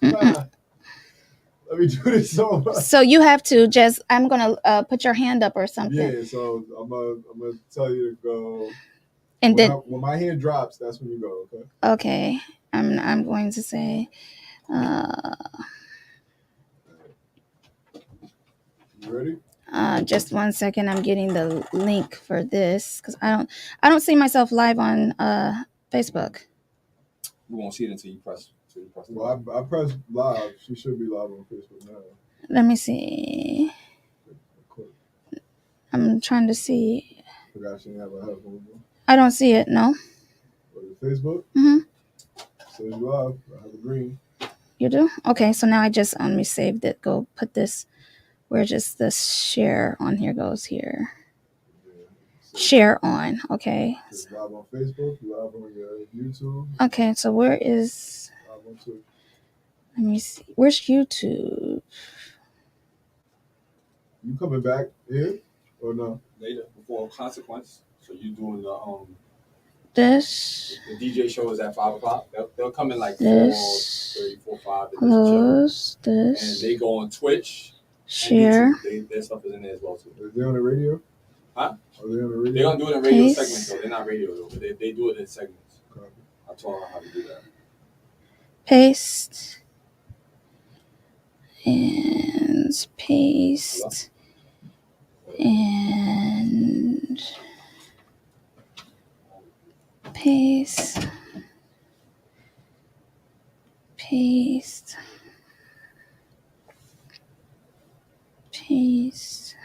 Let me do this. So you have to just, I'm going to put your hand up or something. Yeah, so I'm gonna tell you to go. And when my hand drops, that's when you go, okay? Okay. I'm going to say, you ready? Just 1 second. I'm getting the link for this because I don't see myself live on Facebook. You won't see it until you press. Well, I pressed live. She should be live on Facebook now. Let me see. I'm trying to see. Forgot she didn't have a headphone. I don't see it. No. Was it Facebook? Mm-hmm. Says you live. I have a green. You do? Okay. So now I just let me save it. Go put this. Where just the share on here goes here. Share on. Okay. It's live on Facebook, live on your YouTube. Okay, so where is... Live on Twitch. Let me see. Where's YouTube? You coming back here or no? Later, before Consequence. So you doing the this. The DJ show is at 5 o'clock. They'll come in like this. 4:30, 4:05. Close this. And they go on Twitch. Share. Their stuff is in there as well too. Is they on the radio? Huh? Are they on the radio? They're gonna do it in radio segments though. They're not radio though, but they do it in segments. Okay. I taught her how to do that. Paste. And paste. And paste. Paste. Paste. Paste.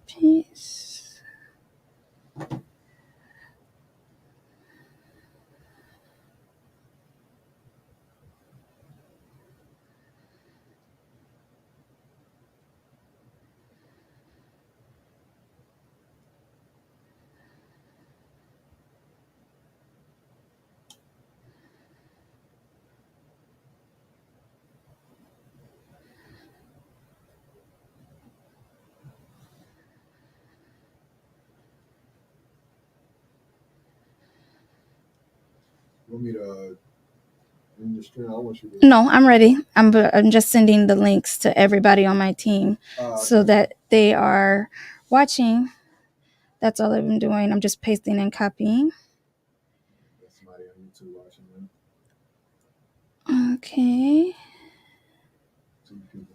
Paste. Want me to end the stream? I want you to. No, I'm ready. I'm just sending the links to everybody on my team so that they are watching. That's all I've been doing. I'm just pasting and copying. There's somebody on YouTube watching that. Okay. 2 people.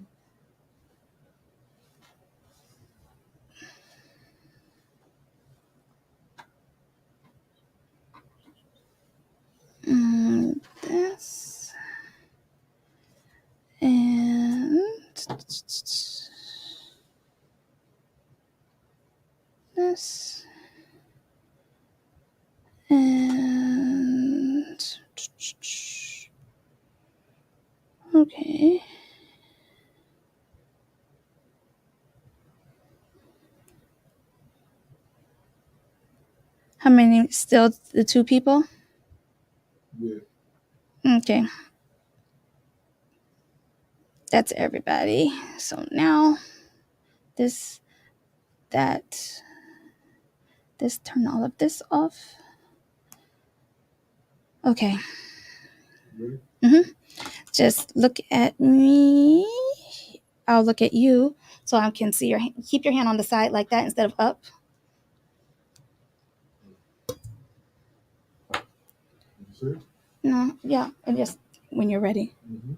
This and this and okay. How many? Still the 2 people? Yeah. Okay. That's everybody. So now this, turn all of this off. Okay. Ready? Mm-hmm. Just look at me. I'll look at you so I can see your hand. Keep your hand on the side like that instead of up. You see? No, yeah, and just when you're ready. Mm-hmm.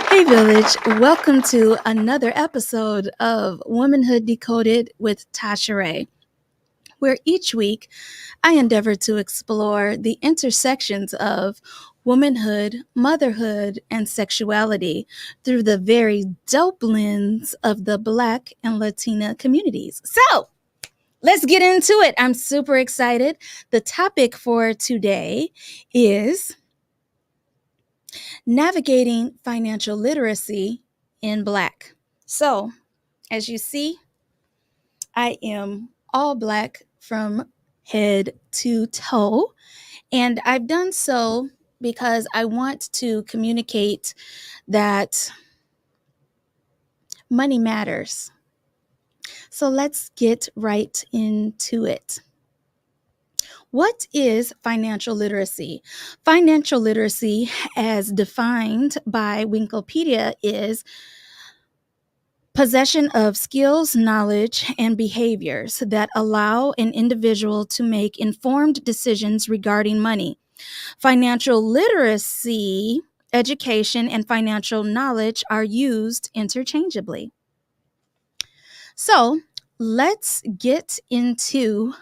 Hey Village, welcome to another episode of WomanHood Decoded with Tasha Ray. where each week I endeavor to explore the intersections of womanhood, motherhood, and sexuality through the very dope lens of the Black and Latina communities. So, let's get into it. I'm super excited. The topic for today is navigating financial literacy in Black. So, as you see, I am all Black from head to toe, and I've done so because I want to communicate that money matters. So let's get right into it. What is financial literacy? Financial literacy, as defined by Wikipedia, is possession of skills, knowledge, and behaviors that allow an individual to make informed decisions regarding money. Financial literacy, education, and financial knowledge are used interchangeably. So let's get into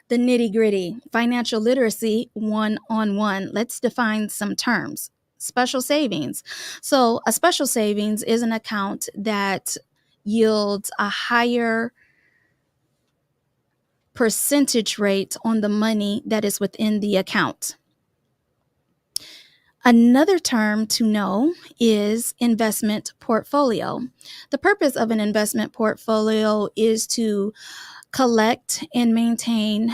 the nitty gritty. Financial literacy 1-on-1. Let's define some terms. Special savings. So a special savings is an account that yields a higher percentage rate on the money that is within the account. Another term to know is investment portfolio. The purpose of an investment portfolio is to collect and maintain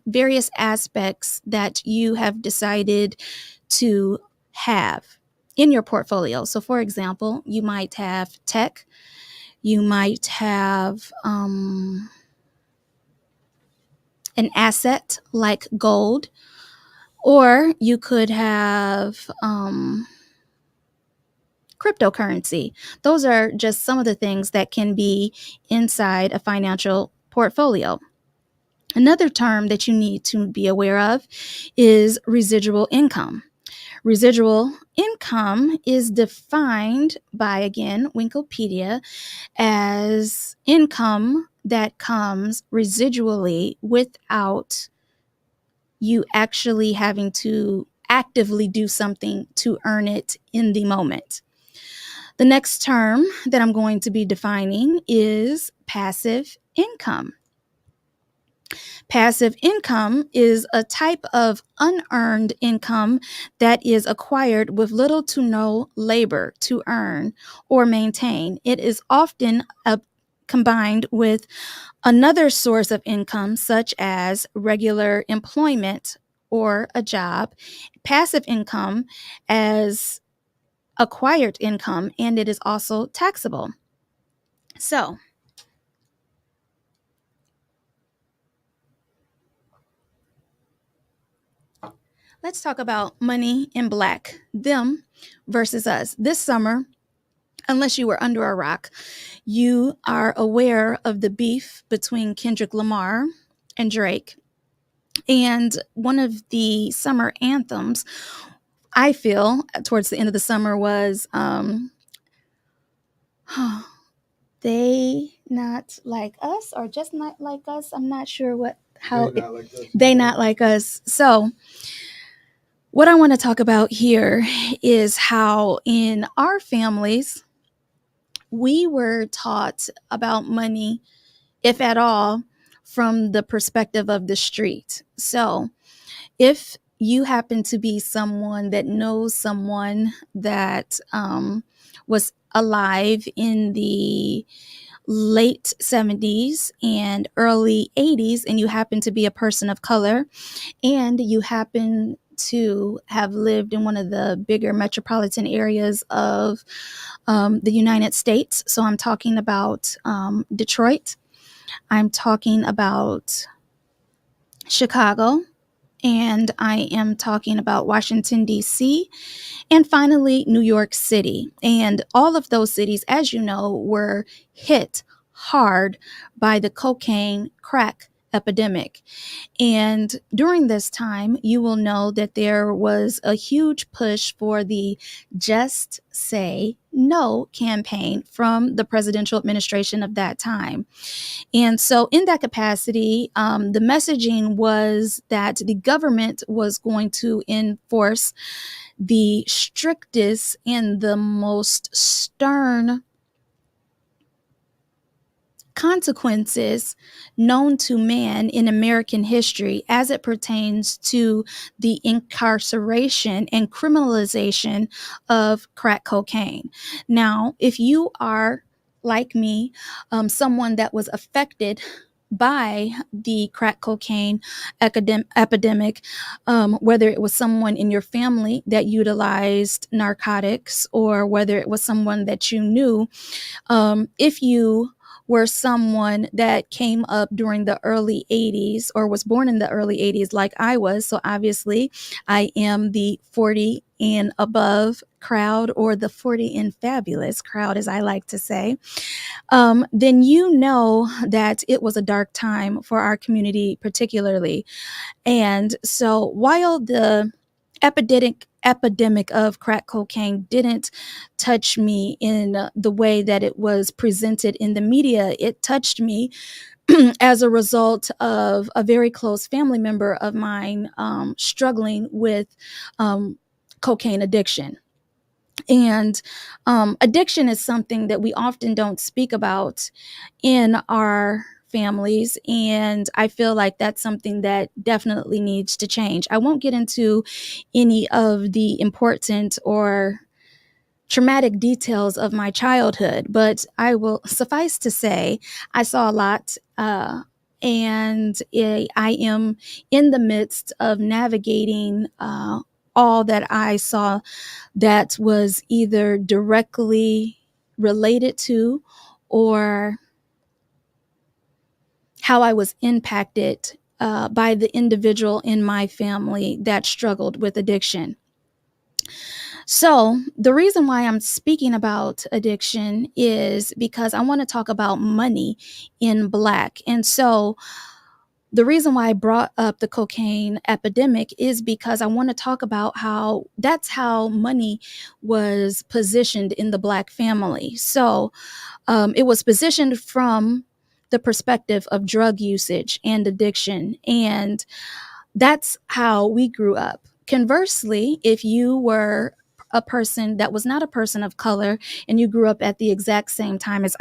various aspects that you have decided to have in your portfolio. So, for example, you might have tech, you might have an asset like gold, or you could have cryptocurrency. Those are just some of the things that can be inside a financial portfolio. Another term that you need to be aware of is residual income. Residual income is defined by, again, Wikipedia, as income that comes residually without you actually having to actively do something to earn it in the moment. The next term that I'm going to be defining is passive income. Passive income is a type of unearned income that is acquired with little to no labor to earn or maintain. It is often combined with another source of income, such as regular employment or a job. Passive income as acquired income, and it is also taxable. So, let's talk about money in Black, them versus us. This summer, unless you were under a rock, you are aware of the beef between Kendrick Lamar and Drake. And one of the summer anthems, I feel, towards the end of the summer was They Not Like Us, or Just Not Like Us. I'm not sure They Not Like Us. So what I want to talk about here is how in our families, we were taught about money, if at all, from the perspective of the street. So if you happen to be someone that knows someone that was alive in the late 70s and early 80s, and you happen to be a person of color, and you happen to have lived in one of the bigger metropolitan areas of the United States. So I'm talking about Detroit. I'm talking about Chicago. And I am talking about Washington, D.C., and finally, New York City. And all of those cities, as you know, were hit hard by the cocaine, crack, epidemic. And during this time, you will know that there was a huge push for the Just Say No campaign from the presidential administration of that time. And so, in that capacity, the messaging was that the government was going to enforce the strictest and the most stern consequences known to man in American history as it pertains to the incarceration and criminalization of crack cocaine. Now, if you are like me, someone that was affected by the crack cocaine epidemic, whether it was someone in your family that utilized narcotics or whether it was someone that you knew, if you were someone that came up during the early 80s or was born in the early 80s like I was, so obviously I am the 40 and above crowd, or the 40 and fabulous crowd, as I like to say, then you know that it was a dark time for our community particularly. And so while the epidemic of crack cocaine didn't touch me in the way that it was presented in the media, it touched me as a result of a very close family member of mine struggling with cocaine addiction. And addiction is something that we often don't speak about in our families. And I feel like that's something that definitely needs to change. I won't get into any of the important or traumatic details of my childhood, but I will suffice to say I saw a lot. And I am in the midst of navigating all that I saw that was either directly related to or how I was impacted by the individual in my family that struggled with addiction. So, the reason why I'm speaking about addiction is because I want to talk about money in Black. And so, the reason why I brought up the cocaine epidemic is because I want to talk about how that's how money was positioned in the Black family. So, it was positioned from the perspective of drug usage and addiction. And that's how we grew up. Conversely, if you were a person that was not a person of color and you grew up at the exact same time as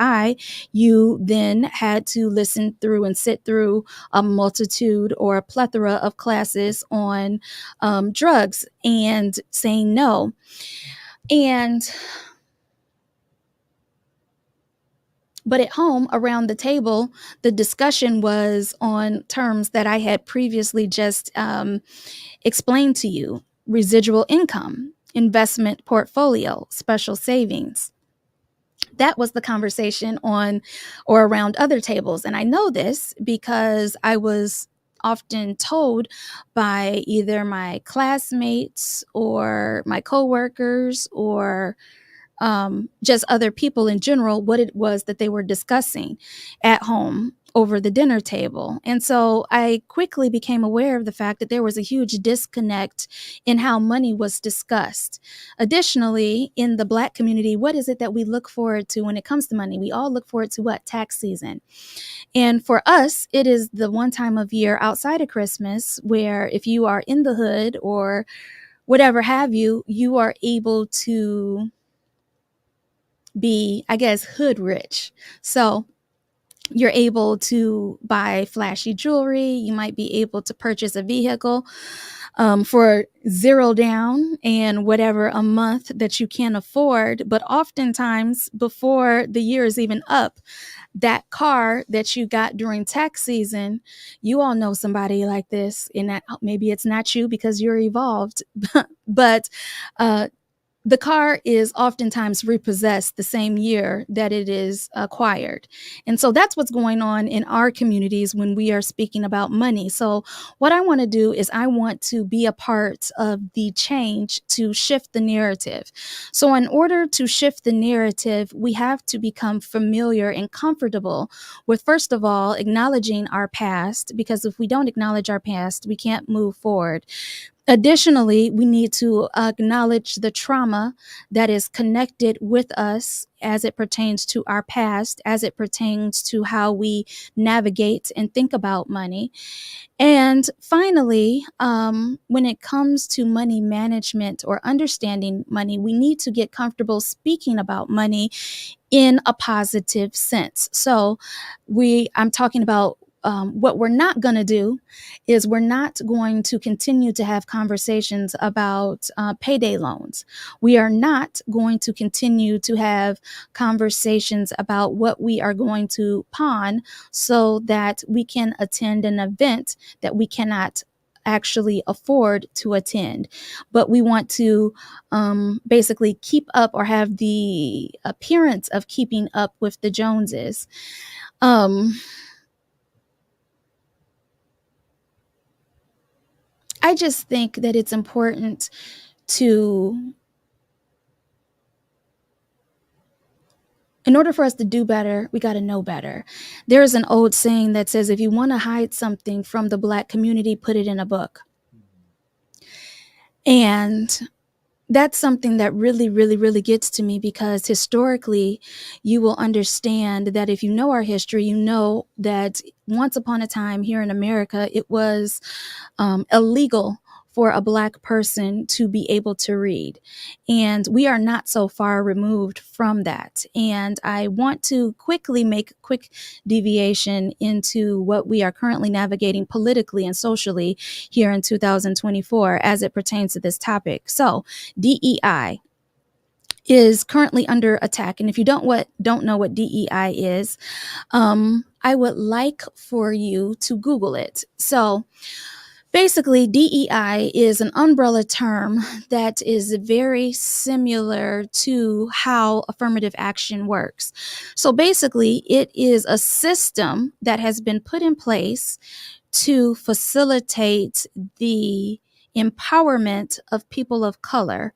you then had to listen through and sit through a multitude or a plethora of classes on drugs and saying no. But at home, around the table, the discussion was on terms that I had previously just explained to you: residual income, investment portfolio, special savings. That was the conversation on or around other tables. And I know this because I was often told by either my classmates or my coworkers or just other people in general, what it was that they were discussing at home over the dinner table. And so I quickly became aware of the fact that there was a huge disconnect in how money was discussed. Additionally, in the Black community, what is it that we look forward to when it comes to money? We all look forward to what? Tax season. And for us, it is the one time of year outside of Christmas where if you are in the hood or whatever have you, you are able to be, I guess, hood rich. So you're able to buy flashy jewelry. You might be able to purchase a vehicle for zero down and whatever a month that you can afford. But oftentimes, before the year is even up, that car that you got during tax season, you all know somebody like this, and that maybe it's not you because you're evolved, but the car is oftentimes repossessed the same year that it is acquired. And so that's what's going on in our communities when we are speaking about money. So what I want to do is I want to be a part of the change to shift the narrative. So in order to shift the narrative, we have to become familiar and comfortable with, first of all, acknowledging our past, because if we don't acknowledge our past, we can't move forward. Additionally, we need to acknowledge the trauma that is connected with us as it pertains to our past, as it pertains to how we navigate and think about money. And finally, when it comes to money management or understanding money, we need to get comfortable speaking about money in a positive sense. So I'm talking about what we're not going to do is we're not going to continue to have conversations about payday loans. We are not going to continue to have conversations about what we are going to pawn so that we can attend an event that we cannot actually afford to attend. But we want to basically keep up or have the appearance of keeping up with the Joneses. I just think that it's important to, in order for us to do better, we got to know better. There's an old saying that says, if you want to hide something from the Black community, put it in a book. And that's something that really, really, really gets to me, because historically, you will understand that if you know our history, you know that once upon a time here in America, it was illegal for a Black person to be able to read. And we are not so far removed from that. And I want to quickly make a quick deviation into what we are currently navigating politically and socially here in 2024 as it pertains to this topic. So DEI is currently under attack. And if you don't know what DEI is, I would like for you to Google it. So basically, DEI is an umbrella term that is very similar to how affirmative action works. So basically, it is a system that has been put in place to facilitate the empowerment of people of color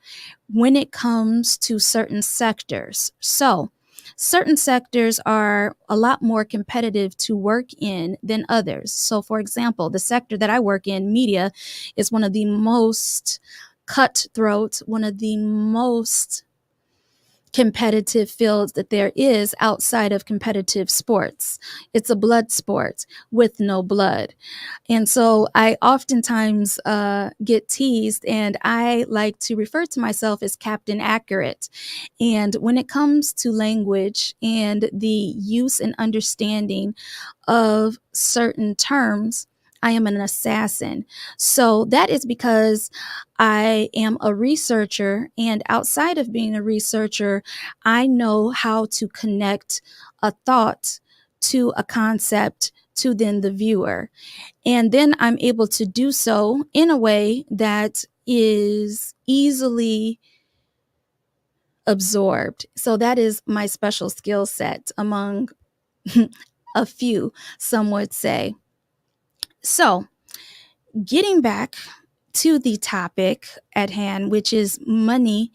when it comes to certain sectors. So certain sectors are a lot more competitive to work in than others. So for example, the sector that I work in, media, is one of the most cutthroat, one of the most competitive fields that there is outside of competitive sports. It's a blood sport with no blood. And so I oftentimes get teased, and I like to refer to myself as Captain Accurate. And when it comes to language and the use and understanding of certain terms, I am an assassin. So that is because I am a researcher, and outside of being a researcher, I know how to connect a thought to a concept to then the viewer. And then I'm able to do so in a way that is easily absorbed. So that is my special skill set among a few, some would say. So getting back to the topic at hand, which is money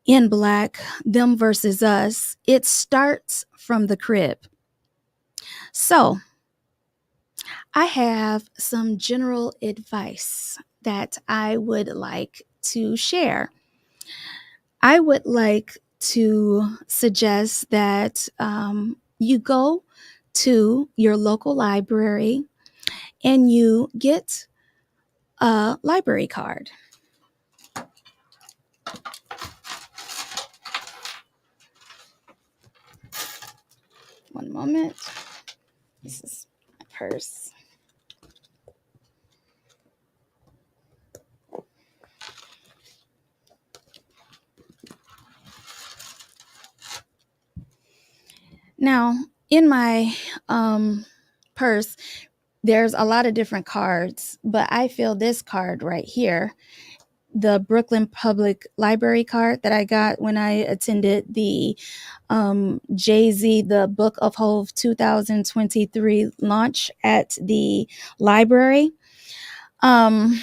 in Black, them versus us, it starts from the crib. So I have some general advice that I would like to share. I would like to suggest that you go to your local library and you get a library card. One moment. This is my purse. Now, in my purse, there's a lot of different cards, but I feel this card right here the Brooklyn Public Library card that I got when I attended the Jay-Z, the Book of Hove 2023 launch at the library. That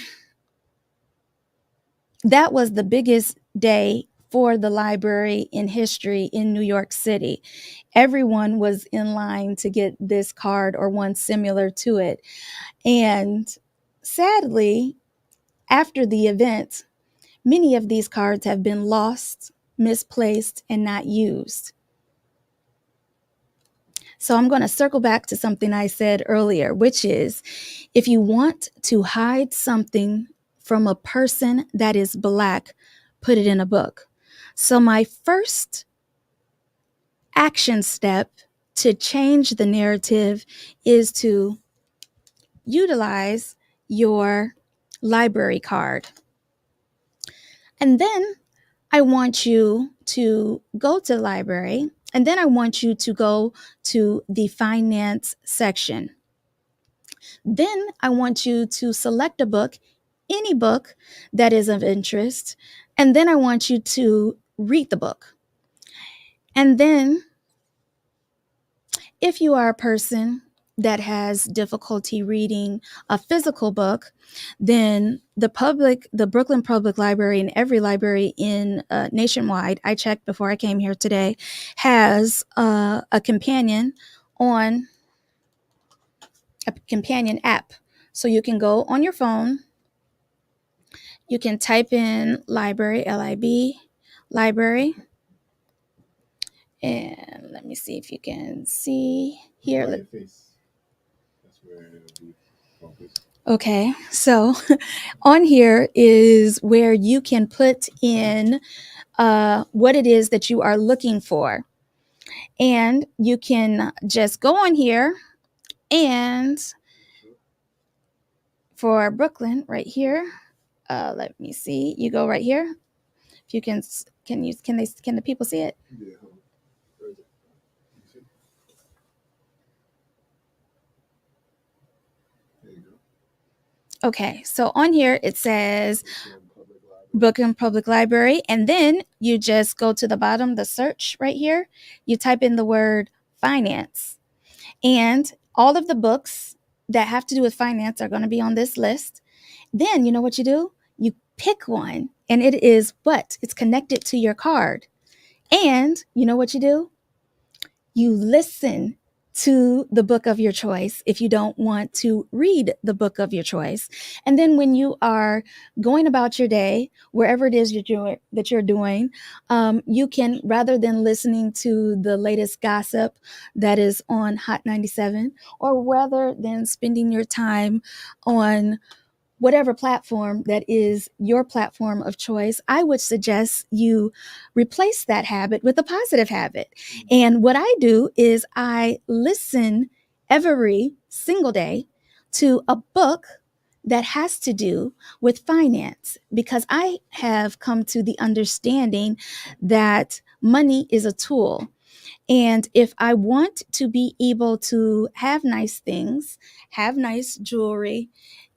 was the biggest day for the library in history in New York City. Everyone was in line to get this card or one similar to it. And sadly, after the event, many of these cards have been lost, misplaced, and not used. So I'm going to circle back to something I said earlier, which is if you want to hide something from a person that is Black, put it in a book. So my first action step to change the narrative is to utilize your library card. And then I want you to go to the library, and then I want you to go to the finance section. Then I want you to select a book, any book that is of interest, and then I want you to read the book. And then if you are a person that has difficulty reading a physical book, then the Brooklyn Public Library and every library in nationwide, I checked before I came here today, has a companion app. So you can go on your phone, you can type in library, L-I-B, library, and let me see if you can see here. By your face. That's where it'll be focused. Okay, so on here is where you can put in what it is that you are looking for. And you can just go on here, and for Brooklyn right here, let me see, you go right here. If you can the people see it? Yeah. There you go. Okay, so on here it says Brooklyn Public Library, and then you just go to the bottom, the search right here, you type in the word finance, and all of the books that have to do with finance are going to be on this list. Then you know what you do? You pick one, and it's connected to your card. And you know what you do? You listen to the book of your choice if you don't want to read the book of your choice. And then when you are going about your day, wherever it is that you're doing, you can, rather than listening to the latest gossip that is on Hot 97, or rather than spending your time on whatever platform that is your platform of choice, I would suggest you replace that habit with a positive habit. And what I do is I listen every single day to a book that has to do with finance, because I have come to the understanding that money is a tool. And if I want to be able to have nice things, have nice jewelry,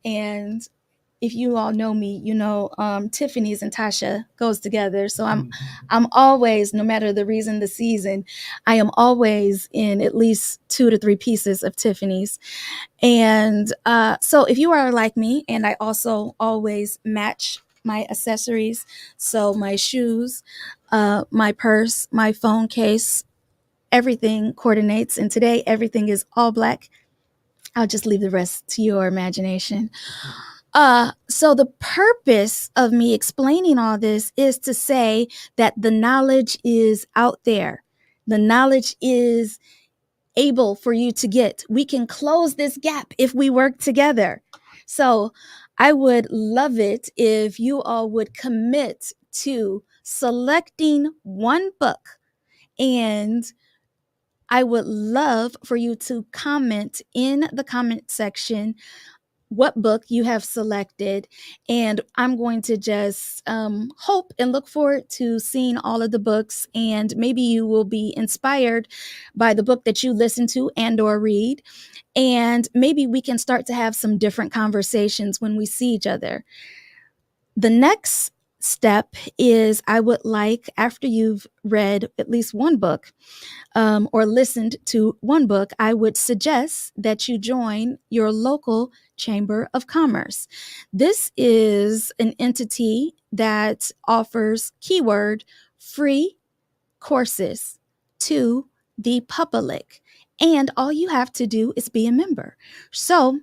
and if you all know me, you know Tiffany's and Tasha goes together. So I'm always, no matter the reason, the season, I am always in at least 2 to 3 pieces of Tiffany's. And so if you are like me, and I also always match my accessories, so my shoes, my purse, my phone case, everything coordinates. And today everything is all black. I'll just leave the rest to your imagination. So the purpose of me explaining all this is to say that the knowledge is out there. The knowledge is able for you to get. We can close this gap if we work together. So I would love it if you all would commit to selecting one book, and I would love for you to comment in the comment section what book you have selected, and I'm going to just hope and look forward to seeing all of the books, and maybe you will be inspired by the book that you listen to and or read, and maybe we can start to have some different conversations when we see each other. The next step is I would like, after you've read at least one book or listened to one book, I would suggest that you join your local Chamber of Commerce. This is an entity that offers keyword free courses to the public. And all you have to do is be a member. So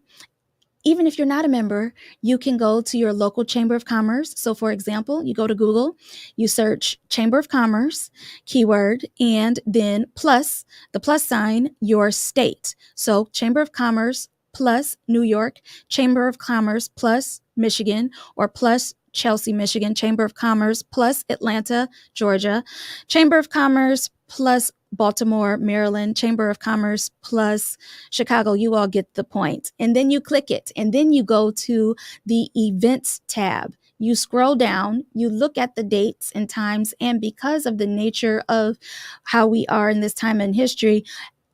even if you're not a member, you can go to your local Chamber of Commerce. So, for example, you go to Google, you search Chamber of Commerce, keyword, and then plus the plus sign, your state. So, Chamber of Commerce plus New York, Chamber of Commerce plus Michigan, or plus Chelsea, Michigan, Chamber of Commerce plus Atlanta, Georgia, Chamber of Commerce plus Baltimore, Maryland, Chamber of Commerce plus Chicago. You all get the point. And then you click it, and then you go to the events tab. You scroll down, you look at the dates and times, and because of the nature of how we are in this time in history,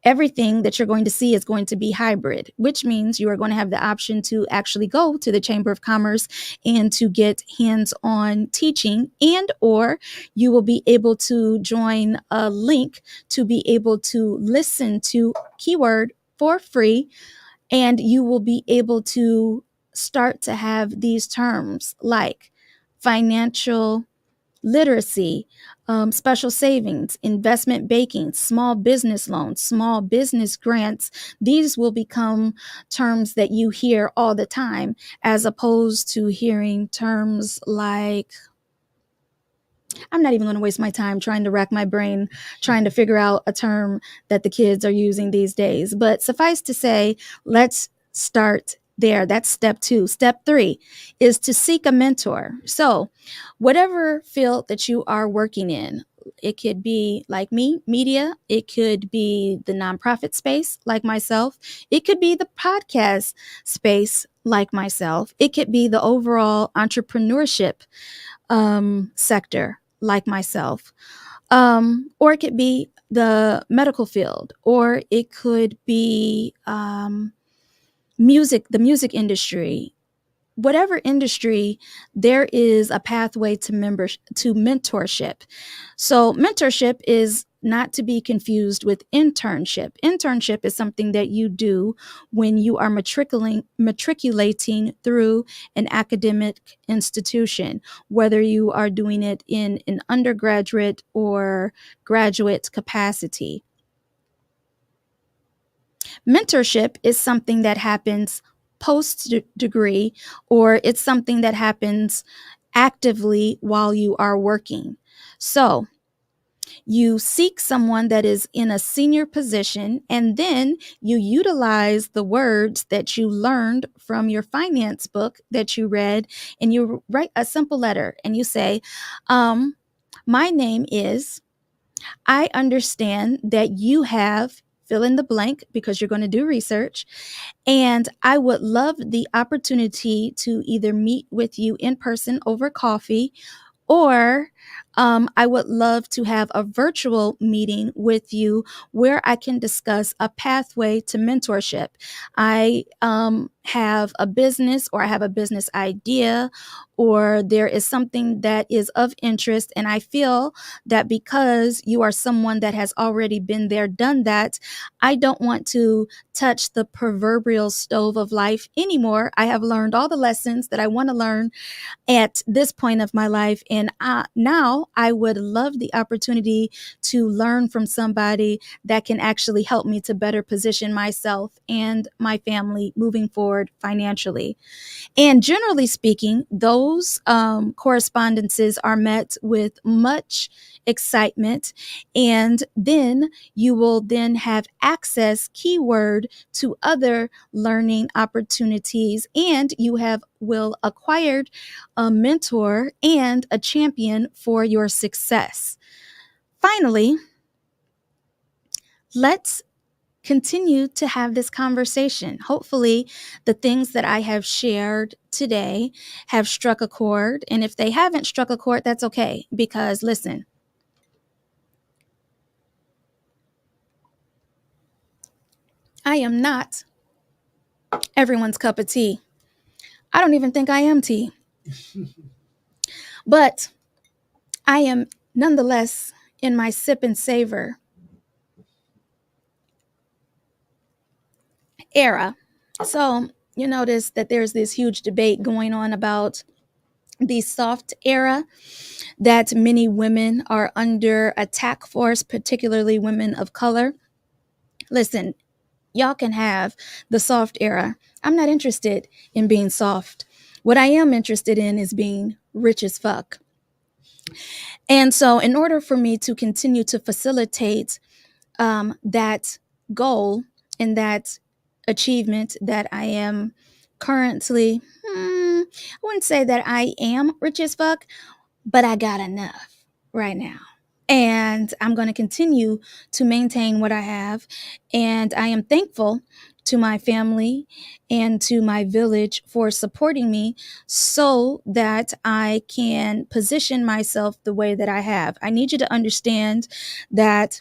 everything that you're going to see is going to be hybrid, which means you are going to have the option to actually go to the Chamber of Commerce and to get hands-on teaching, and or you will be able to join a link to be able to listen to keyword for free, and you will be able to start to have these terms like financial literacy, special savings, investment banking, small business loans, small business grants. These will become terms that you hear all the time, as opposed to hearing terms like, I'm not even going to waste my time trying to rack my brain, trying to figure out a term that the kids are using these days. But suffice to say, let's start there. That's step 2. Step 3 is to seek a mentor. So whatever field that you are working in, it could be like me, media. It could be the nonprofit space like myself. It could be the podcast space like myself. It could be the overall entrepreneurship sector like myself. Or it could be the medical field, or it could be music, the music industry. Whatever industry, there is a pathway to mentorship. So mentorship is not to be confused with internship. Internship is something that you do when you are matriculating through an academic institution, whether you are doing it in an undergraduate or graduate capacity. Mentorship is something that happens post degree, or it's something that happens actively while you are working. So you seek someone that is in a senior position, and then you utilize the words that you learned from your finance book that you read, and you write a simple letter and you say, my name is, I understand that you have fill in the blank, because you're going to do research, and I would love the opportunity to either meet with you in person over coffee, or I would love to have a virtual meeting with you where I can discuss a pathway to mentorship. I have a business, or I have a business idea, or there is something that is of interest. And I feel that because you are someone that has already been there, done that, I don't want to touch the proverbial stove of life anymore. I have learned all the lessons that I want to learn at this point of my life. And now I would love the opportunity to learn from somebody that can actually help me to better position myself and my family moving forward financially. And generally speaking, those correspondences are met with much excitement. And then you will then have access, keyword, to other learning opportunities. And you will acquired a mentor and a champion for your success. Finally, let's continue to have this conversation. Hopefully, the things that I have shared today have struck a chord. And if they haven't struck a chord, that's okay. Because listen, I am not everyone's cup of tea. I don't even think I am tea. But I am nonetheless in my sip and savor era. So you notice that there's this huge debate going on about the soft era, that many women are under attack for, particularly women of color. Listen, y'all can have the soft era. I'm not interested in being soft. What I am interested in is being rich as fuck. And so, in order for me to continue to facilitate that goal and that achievement that I am currently, I wouldn't say that I am rich as fuck, but I got enough right now. And I'm going to continue to maintain what I have. And I am thankful to my family and to my village for supporting me so that I can position myself the way that I have. I need you to understand that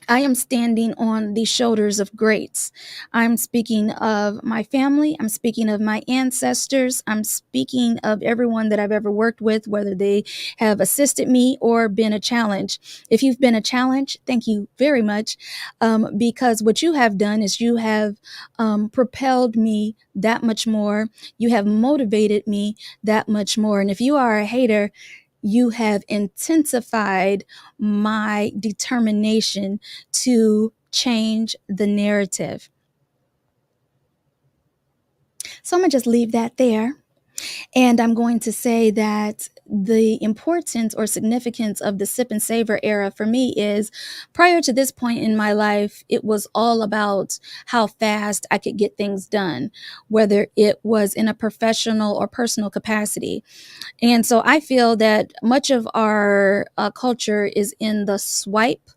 I am standing on the shoulders of greats. I'm speaking of my family. I'm speaking of my ancestors. I'm speaking of everyone that I've ever worked with, whether they have assisted me or been a challenge. If you've been a challenge, thank you very much, because what you have done is you have propelled me that much more. You have motivated me that much more. And if you are a hater, you have intensified my determination to change the narrative. So I'm going to just leave that there. And I'm going to say that the importance or significance of the sip and savor era for me is, prior to this point in my life, it was all about how fast I could get things done, whether it was in a professional or personal capacity. And so I feel that much of our culture is in the swipe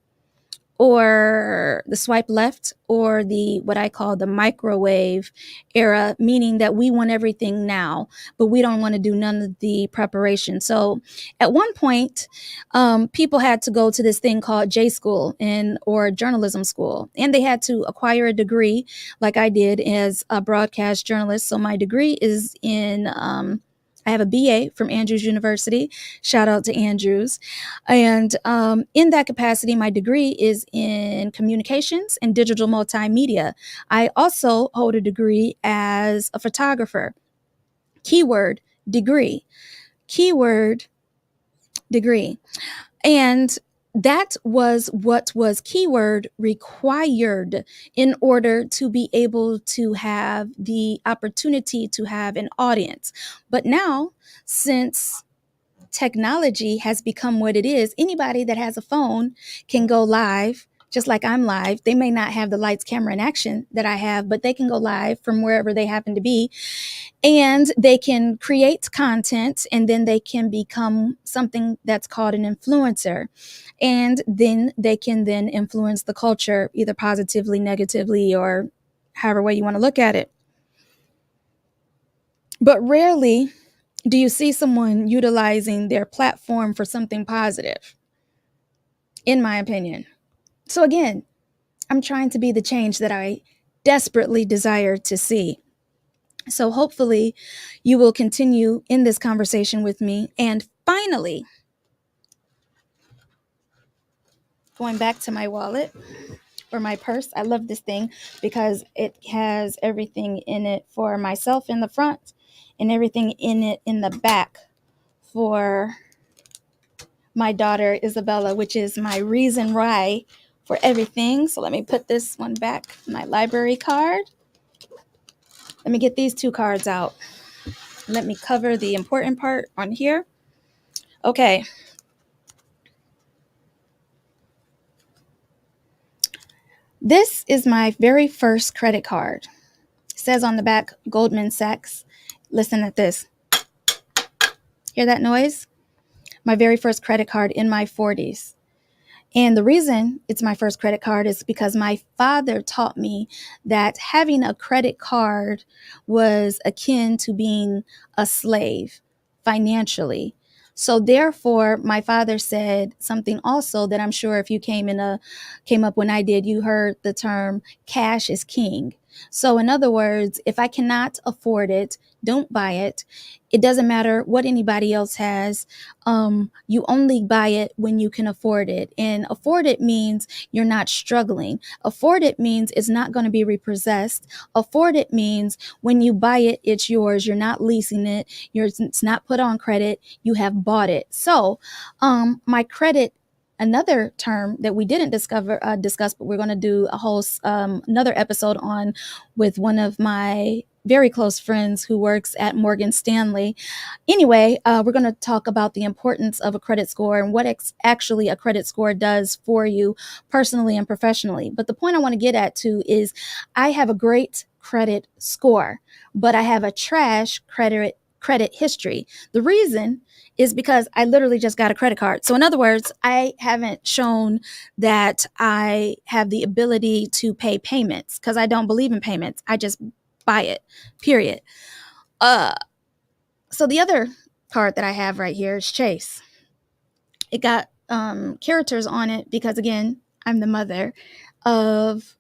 left, or the what I call the microwave era, meaning that we want everything now, but we don't want to do none of the preparation. So at one point, people had to go to this thing called J school or journalism school, and they had to acquire a degree like I did as a broadcast journalist. So my degree is in I have a BA from Andrews University. Shout out to Andrews. And in that capacity, my degree is in communications and digital multimedia. I also hold a degree as a photographer. Keyword degree. Keyword degree. And that was what was keyword required in order to be able to have the opportunity to have an audience. But now, since technology has become what it is, anybody that has a phone can go live, just like I'm live. They may not have the lights, camera, and action that I have, but they can go live from wherever they happen to be. And they can create content, and then they can become something that's called an influencer. And then they can then influence the culture, either positively, negatively, or however way you want to look at it. But rarely do you see someone utilizing their platform for something positive, in my opinion. So again, I'm trying to be the change that I desperately desire to see. So hopefully you will continue in this conversation with me. And finally, going back to my wallet or my purse, I love this thing because it has everything in it for myself in the front and everything in it in the back for my daughter Isabella, which is my reason why for everything. So let me put this one back, my library card. Let me get these two cards out. Let me cover the important part on here. Okay. This is my very first credit card. It says on the back, Goldman Sachs. Listen at this. Hear that noise? My very first credit card in my 40s. And the reason it's my first credit card is because my father taught me that having a credit card was akin to being a slave financially. So therefore, my father said something also that I'm sure if you came up when I did, you heard the term cash is king. So in other words, if I cannot afford it, don't buy it. It doesn't matter what anybody else has. You only buy it when you can afford it. And afford it means you're not struggling. Afford it means it's not going to be repossessed. Afford it means when you buy it, it's yours. You're not leasing it. It's not put on credit. You have bought it. So my credit, another term that we didn't discuss, but we're going to do a whole another episode on with one of my very close friends who works at Morgan Stanley. Anyway, we're going to talk about the importance of a credit score and what actually a credit score does for you personally and professionally. But the point I want to get at too is I have a great credit score, but I have a trash credit history. The reason is because I literally just got a credit card. So in other words, I haven't shown that I have the ability to pay payments because I don't believe in payments. I just buy it, period. So the other card that I have right here is Chase. It got characters on it because, again, I'm the mother of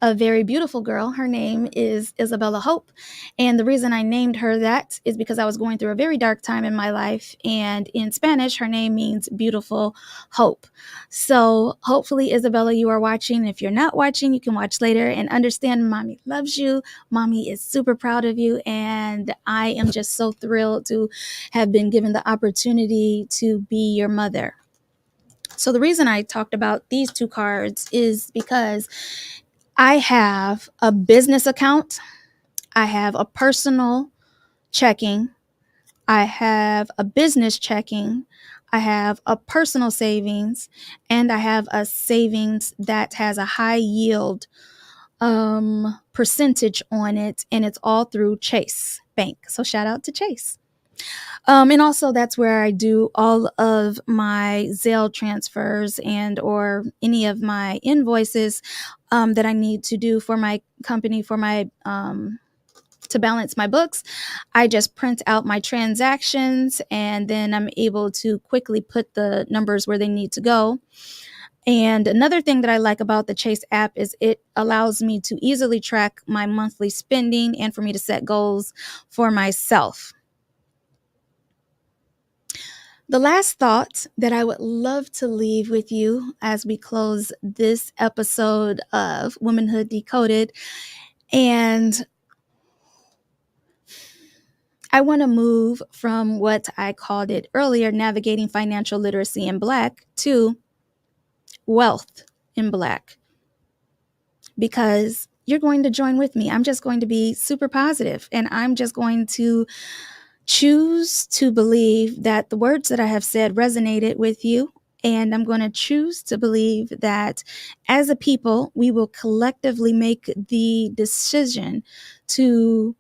a very beautiful girl. Her name is Isabella Hope. And the reason I named her that is because I was going through a very dark time in my life. And in Spanish, her name means beautiful hope. So hopefully, Isabella, you are watching. If you're not watching, you can watch later and understand mommy loves you. Mommy is super proud of you. And I am just so thrilled to have been given the opportunity to be your mother. So the reason I talked about these two cards is because I have a business account, I have a personal checking, I have a business checking, I have a personal savings, and I have a savings that has a high yield percentage on it, and it's all through Chase Bank. So shout out to Chase. And also that's where I do all of my Zelle transfers and or any of my invoices that I need to do for my company, for my to balance my books. I just print out my transactions and then I'm able to quickly put the numbers where they need to go. And another thing that I like about the Chase app is it allows me to easily track my monthly spending and for me to set goals for myself. The last thought that I would love to leave with you as we close this episode of Womanhood Decoded, and I want to move from what I called it earlier, navigating financial literacy in Black, to wealth in Black, because you're going to join with me. I'm just going to be super positive, and I'm just going to choose to believe that the words that I have said resonated with you. And I'm going to choose to believe that as a people, we will collectively make the decision to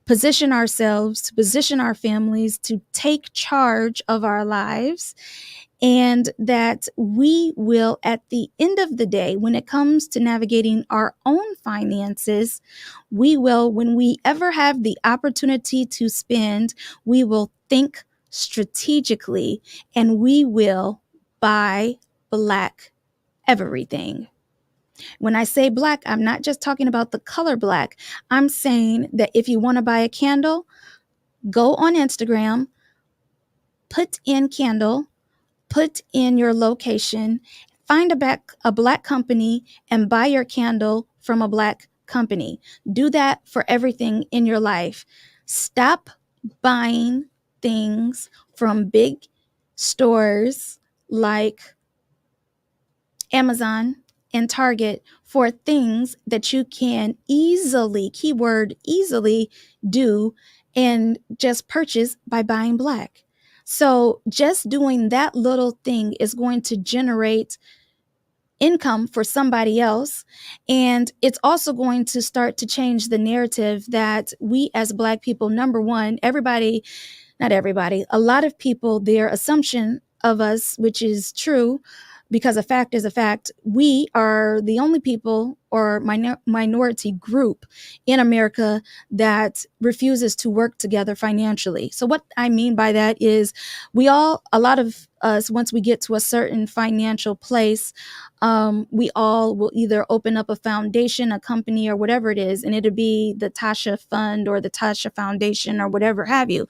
position ourselves, to position our families, to take charge of our lives. And that we will, at the end of the day, when it comes to navigating our own finances, we will, when we ever have the opportunity to spend, we will think strategically and we will buy Black everything. When I say Black, I'm not just talking about the color Black. I'm saying that if you want to buy a candle, go on Instagram, put in candle, put in your location, find a Black company and buy your candle from a Black company. Do that for everything in your life. Stop buying things from big stores like Amazon and Target for things that you can easily, keyword easily, do and just purchase by buying Black. So just doing that little thing is going to generate income for somebody else. And it's also going to start to change the narrative that we as Black people, number one, not everybody, a lot of people, their assumption of us, which is true, because a fact is a fact, we are the only people or minority group in America that refuses to work together financially. So what I mean by that is a lot of us, once we get to a certain financial place, we all will either open up a foundation, a company, or whatever it is, and it'll be the Tasha Fund or the Tasha Foundation or whatever have you,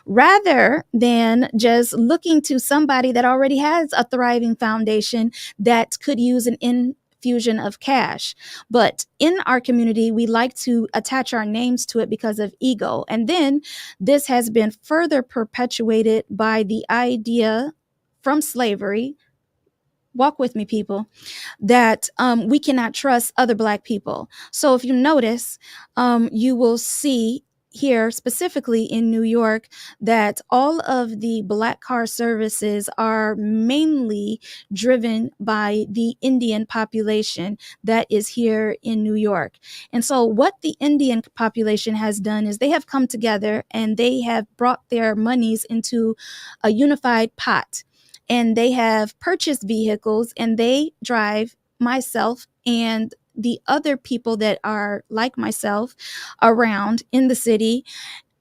rather than just looking to somebody that already has a thriving foundation that could use an infusion of cash. But in our community, we like to attach our names to it because of ego. And then this has been further perpetuated by the idea from slavery. Walk with me, people, that we cannot trust other Black people. So if you notice, you will see here, specifically in New York, that all of the Black car services are mainly driven by the Indian population that is here in New York. And so what the Indian population has done is they have come together and they have brought their monies into a unified pot. And they have purchased vehicles and they drive myself and the other people that are like myself around in the city,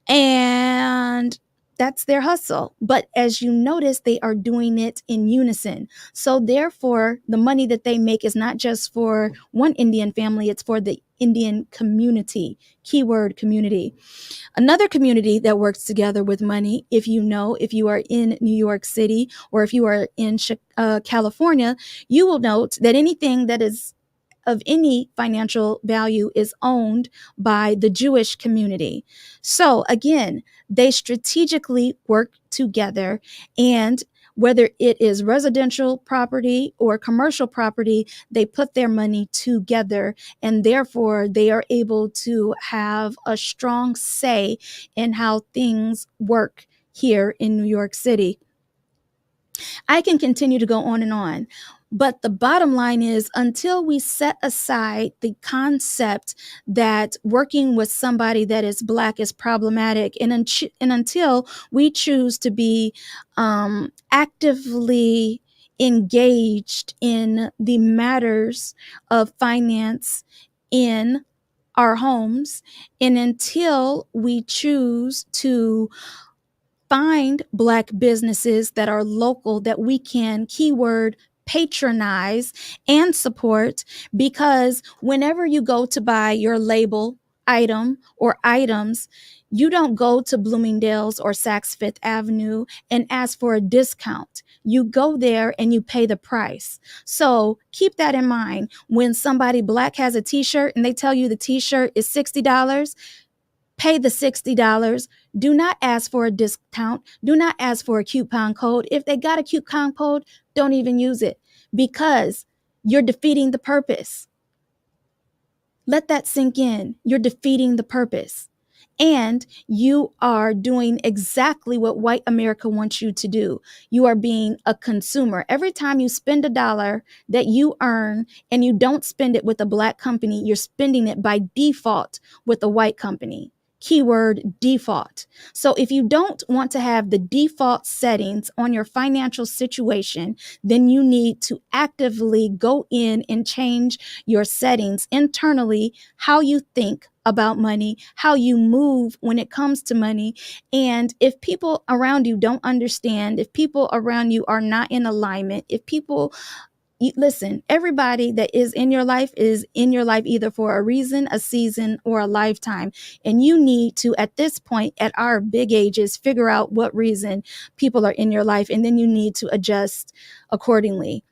and that's their hustle. But as you notice, they are doing it in unison. So therefore, the money that they make is not just for one Indian family, it's for the Indian community, keyword community. Another community that works together with money, if you are in New York City or if you are in California, you will note that anything that is of any financial value is owned by the Jewish community. So again, they strategically work together, and whether it is residential property or commercial property, they put their money together, and therefore they are able to have a strong say in how things work here in New York City. I can continue to go on, but the bottom line is, until we set aside the concept that working with somebody that is Black is problematic, and until we choose to be actively engaged in the matters of finance in our homes, and until we choose to find Black businesses that are local that we can keyword patronize and support, because whenever you go to buy your label item or items, you don't go to Bloomingdale's or Saks Fifth Avenue and ask for a discount. You go there and you pay the price. So keep that in mind. When somebody Black has a t-shirt and they tell you the t-shirt is $60, pay the $60. Do not ask for a discount. Do not ask for a coupon code. If they got a coupon code, don't even use it, because you're defeating the purpose. Let that sink in. You're defeating the purpose. And you are doing exactly what white America wants you to do. You are being a consumer. Every time you spend $1 that you earn and you don't spend it with a Black company, you're spending it by default with a white company. Keyword default. So if you don't want to have the default settings on your financial situation, then you need to actively go in and change your settings internally, how you think about money, how you move when it comes to money. And if people around you don't understand, if people around you are not in alignment, listen, everybody that is in your life either for a reason, a season, or a lifetime. And you need to, at this point, at our big ages, figure out what reason people are in your life, and then you need to adjust accordingly.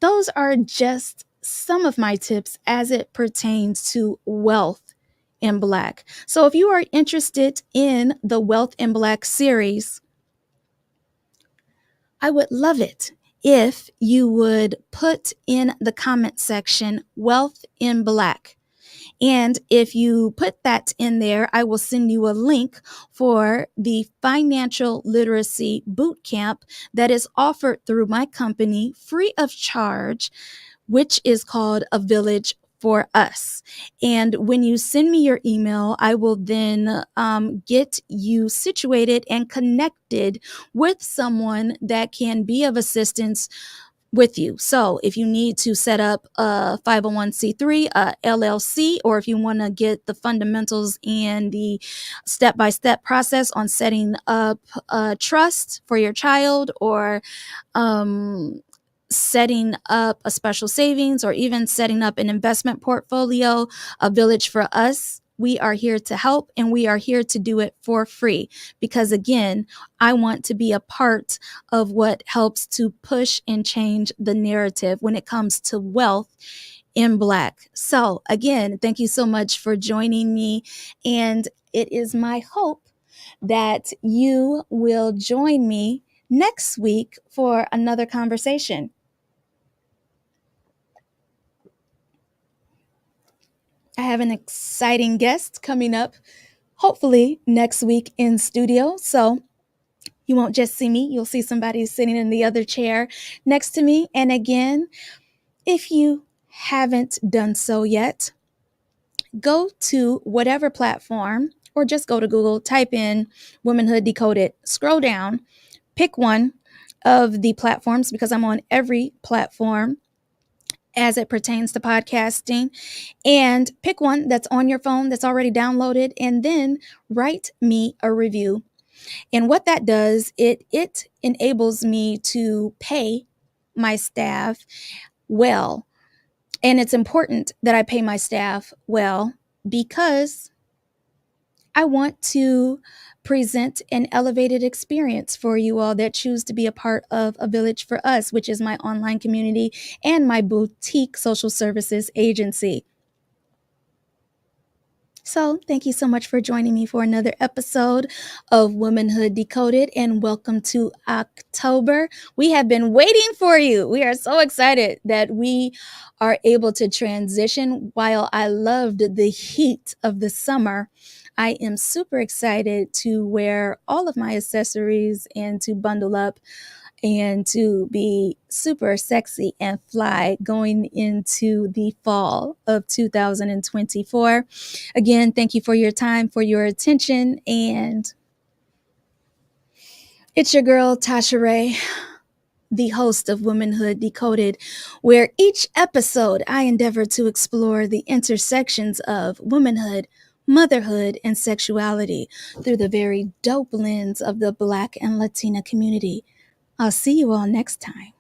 Those are just some of my tips as it pertains to wealth in Black. So if you are interested in the Wealth in Black series, I would love it if you would put in the comment section Wealth in Black. And if you put that in there, I will send you a link for the financial literacy boot camp that is offered through my company free of charge, which is called A Village for Us. And when you send me your email, I will then get you situated and connected with someone that can be of assistance with you. So if you need to set up a 501c3, a LLC, or if you want to get the fundamentals and the step-by-step process on setting up a trust for your child, or setting up a special savings, or even setting up an investment portfolio, a Village for Us, we are here to help, and we are here to do it for free. Because again, I want to be a part of what helps to push and change the narrative when it comes to wealth in Black. So again, thank you so much for joining me. And it is my hope that you will join me next week for another conversation. I have an exciting guest coming up, hopefully next week in studio. So you won't just see me, you'll see somebody sitting in the other chair next to me. And again, if you haven't done so yet, go to whatever platform, or just go to Google, type in Womanhood Decoded, scroll down, pick one of the platforms, because I'm on every platform as it pertains to podcasting, and pick one that's on your phone that's already downloaded, and then write me a review. And what that does, it enables me to pay my staff well. And it's important that I pay my staff well, because I want to present an elevated experience for you all that choose to be a part of A Village for Us, which is my online community and my boutique social services agency. So thank you so much for joining me for another episode of Womanhood Decoded, and welcome to October. We have been waiting for you. We are so excited that we are able to transition. While I loved the heat of the summer, I am super excited to wear all of my accessories and to bundle up and to be super sexy and fly going into the fall of 2024. Again, thank you for your time, for your attention, and it's your girl, Tasha Ray, the host of Womanhood Decoded, where each episode I endeavor to explore the intersections of womanhood, motherhood, and sexuality through the very dope lens of the Black and Latina community. I'll see you all next time.